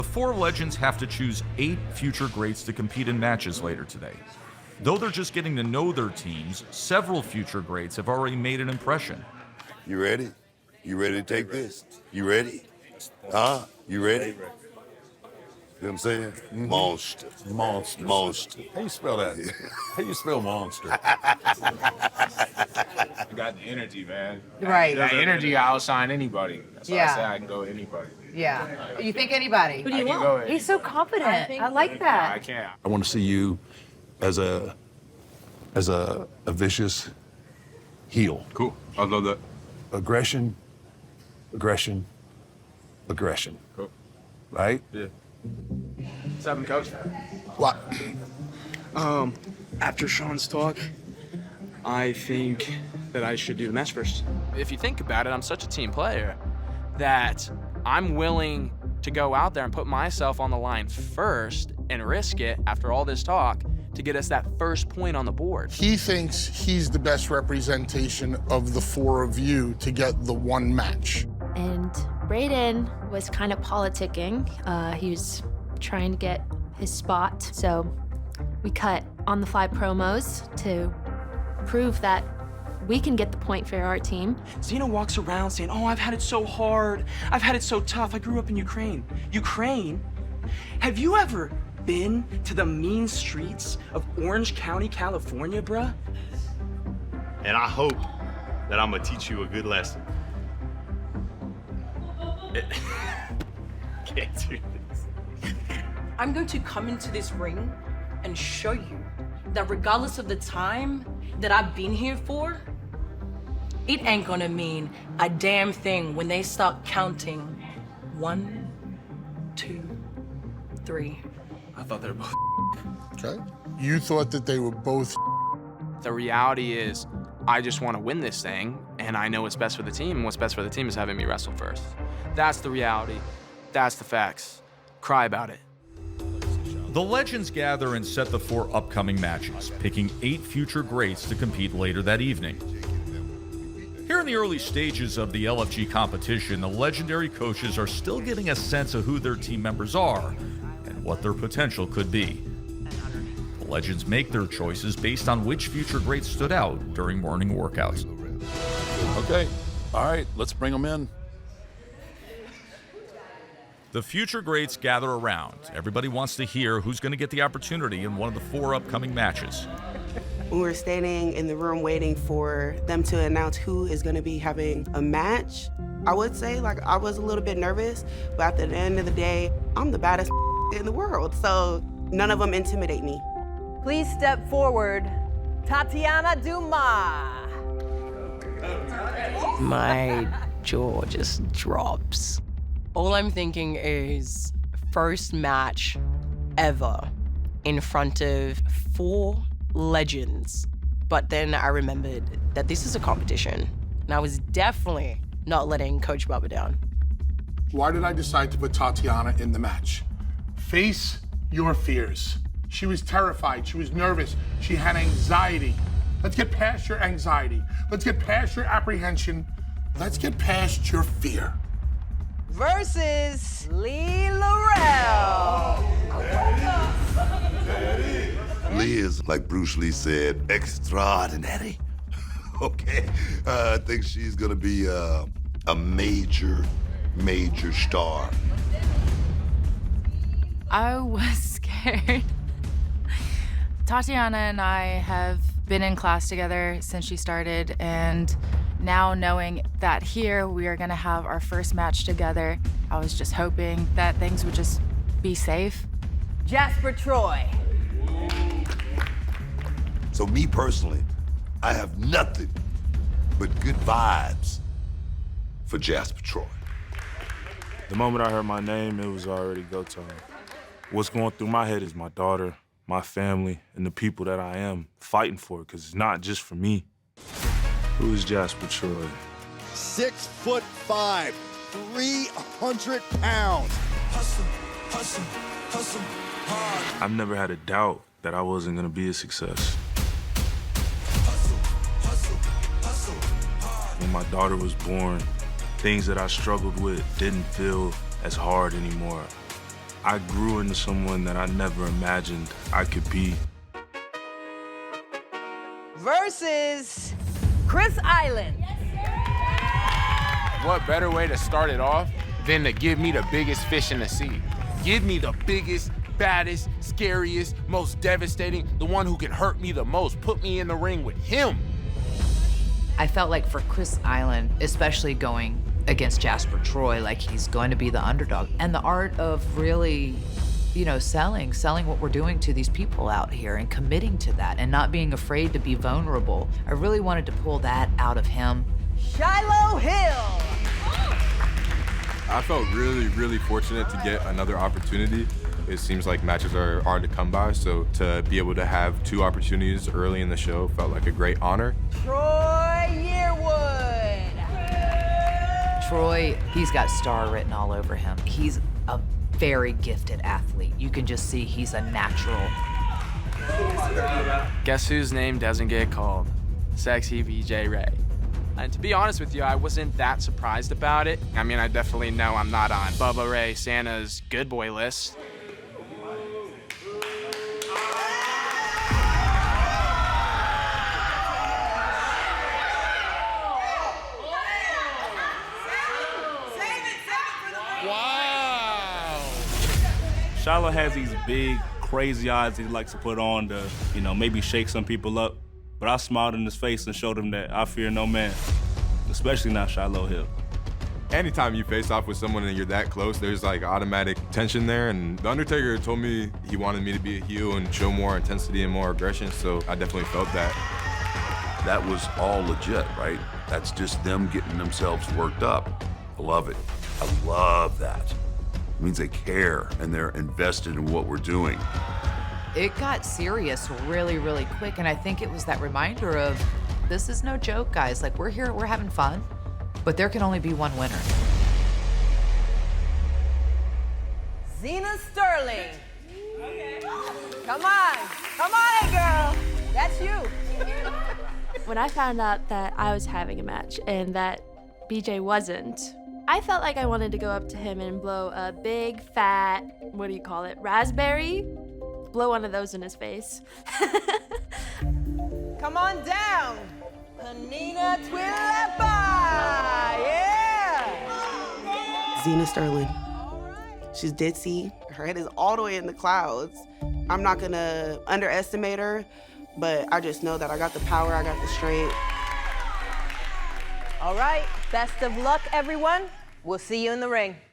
The four legends have to choose 8 future greats to compete in matches later today. Though they're just getting to know their teams, several future greats have already made an impression. You ready? You ready to take this? You ready? Huh? You ready? You know what I'm saying? Mm-hmm. Monster. Monster. Monster. How you spell that? How you spell monster? I got the energy, man. Right. That energy, I'll sign anybody. That's why I say I can go anybody. Yeah. You think anybody? Who do you want? He's so confident. I like that. I can't. I want to see you as a vicious heel. Cool. I love that. Aggression, aggression, aggression. Cool. Right? Yeah. What's happening, Coach? What? After Sean's talk, I think that I should do the match first. If you think about it, I'm such a team player that I'm willing to go out there and put myself on the line first and risk it after all this talk to get us that first point on the board. He thinks he's the best representation of the four of you to get the one match. And Braden was kind of politicking. He was trying to get his spot. So we cut on-the-fly promos to prove that we can get the point for our team. Zena walks around saying, oh, I've had it so hard. I've had it so tough. I grew up in Ukraine. Ukraine? Have you ever been to the mean streets of Orange County, California, bruh? And I hope that I'm gonna teach you a good lesson. Can't do this. I'm going to come into this ring and show you that regardless of the time that I've been here for, it ain't gonna mean a damn thing when they start counting 1, 2, 3. I thought they were both. Okay. You thought that they were both. The reality is, I just want to win this thing, and I know what's best for the team, and what's best for the team is having me wrestle first. That's the reality. That's the facts. Cry about it. The legends gather and set the 4 upcoming matches, picking 8 future greats to compete later that evening. Here in the early stages of the LFG competition, the legendary coaches are still getting a sense of who their team members are and what their potential could be. The legends make their choices based on which future greats stood out during morning workouts. Okay. All right, let's bring them in. The future greats gather around. Everybody wants to hear who's going to get the opportunity in one of the 4 upcoming matches. We were standing in the room waiting for them to announce who is going to be having a match. I would say, I was a little bit nervous, but at the end of the day, I'm the baddest in the world, so none of them intimidate me. Please step forward, Tatiana Dumas. My jaw just drops. All I'm thinking is first match ever in front of 4 legends. But then I remembered that this is a competition, and I was definitely not letting Coach Bubba down. Why did I decide to put Tatiana in the match? Face your fears. She was terrified, she was nervous, she had anxiety. Let's get past your anxiety. Let's get past your apprehension. Let's get past your fear. Versus Lee Laurel. Lee is, like Bruce Lee said, extraordinary. Okay? I think she's gonna be a major star. I was scared. Tatiana and I have been in class together since she started, and now knowing that here we are gonna have our first match together, I was just hoping that things would just be safe. Jasper Troy. So me personally, I have nothing but good vibes for Jasper Troy. The moment I heard my name, it was already go time. What's going through my head is my daughter, my family, and the people that I am fighting for, because it's not just for me. Who is Jasper Troy? 6'5", 300 pounds. Hustle, hustle, hustle hard. I've never had a doubt that I wasn't gonna be a success. Hustle, hustle, hustle hard. When my daughter was born, things that I struggled with didn't feel as hard anymore. I grew into someone that I never imagined I could be. Versus Chris Island. What better way to start it off than to give me the biggest fish in the sea? Give me the biggest, baddest, scariest, most devastating, the one who can hurt me the most. Put me in the ring with him. I felt like for Chris Island, especially going against Jasper Troy, like he's going to be the underdog. And the art of really, you know, selling what we're doing to these people out here and committing to that and not being afraid to be vulnerable. I really wanted to pull that out of him. Shiloh Hill. I felt really, really fortunate to get another opportunity. It seems like matches are hard to come by, so to be able to have 2 opportunities early in the show felt like a great honor. Troy Yearwood. Troy, he's got star written all over him. He's a very gifted athlete. You can just see he's a natural. Guess whose name doesn't get called? Sexy BJ Ray. And to be honest with you, I wasn't that surprised about it. I mean, I definitely know I'm not on Bubba Ray Santa's good boy list. Wow. Shiloh has these big, crazy eyes he likes to put on to, you know, maybe shake some people up. But I smiled in his face and showed him that I fear no man, especially not Shiloh Hill. Anytime you face off with someone and you're that close, there's like automatic tension there. And the Undertaker told me he wanted me to be a heel and show more intensity and more aggression, so I definitely felt that. That was all legit, right? That's just them getting themselves worked up. I love it. I love that. It means they care and they're invested in what we're doing. It got serious really, really quick, and I think it was that reminder of, this is no joke, guys. Like, we're here, we're having fun, but there can only be one winner. Zena Sterling. Come on, girl. That's you. When I found out that I was having a match and that BJ wasn't, I felt like I wanted to go up to him and blow a big, fat, what do you call it, raspberry? Blow one of those in his face. Come on down. Panina Twilapa. Yeah. Zena Sterling. She's ditzy. Her head is all the way in the clouds. I'm not gonna underestimate her, but I just know that I got the power, I got the strength. All right, best of luck, everyone. We'll see you in the ring.